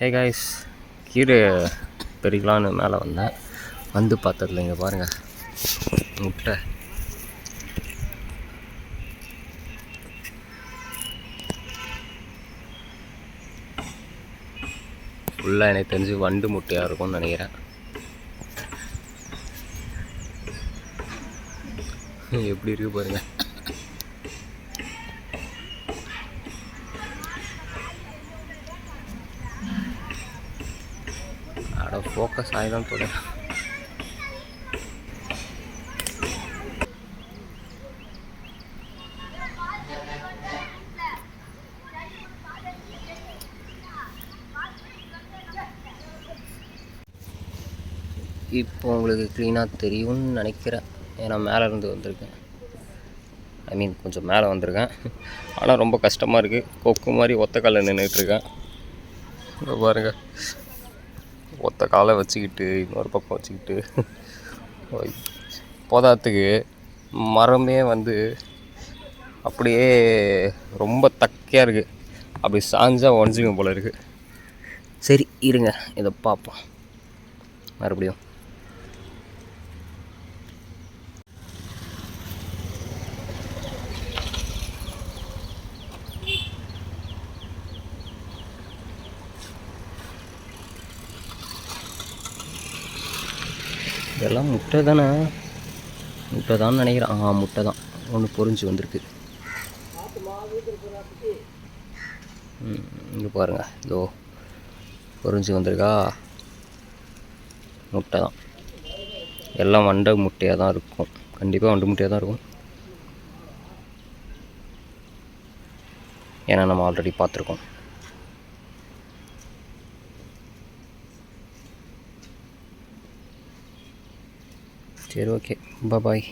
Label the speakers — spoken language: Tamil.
Speaker 1: ஹே காய்ஸ், கீரை பெருக்கலான்னு மேலே வந்தேன். வந்து பார்த்ததில்ல. இங்கே பாருங்கள், முட்டை. ஃபுல்லாக எனக்கு தெரிஞ்சு வண்டு முட்டையாக இருக்கும்னு நினைக்கிறேன். எப்படி இருக்கு பாருங்கள். அட ஃபோக்கஸ் ஆகிதான் போதும். இப்போ உங்களுக்கு க்ளீனாக தெரியும்னு நினைக்கிறேன். ஏன்னா மேலே இருந்து வந்திருக்கேன். கொஞ்சம் மேலே வந்திருக்கேன். ஆனால் ரொம்ப கஷ்டமாக இருக்குது. கொக்கு மாதிரி ஒத்த காலில் நின்றுட்டுருக்கேன். இங்கே பாருங்கள், ஒத்த காலை வச்சுக்கிட்டு இன்னொரு பக்கம் வச்சுக்கிட்டு போதாத்துக்கு மரமே அப்படியே ரொம்ப தக்கையாக இருக்குது. அப்படி சாஞ்சால் உடஞ்சிங்க போல் இருக்குது. சரி இருங்க, இதை பார்ப்போம் மறுபடியும். இதெல்லாம் முட்டை தானே? முட்டை தான் நினைக்கிறேன். முட்டை தான். ஒன்று பொறிஞ்சு வந்திருக்கு. இங்கே பாருங்கள், இதோ பொறிஞ்சு வந்திருக்கா. முட்டை தான். எல்லாம் வண்டை முட்டையாக தான் இருக்கும். கண்டிப்பாக வண்டு முட்டையாக தான் இருக்கும். ஏன்னா நம்ம ஆல்ரெடி பார்த்துருக்கோம். சரி, ஓகே, பாய்.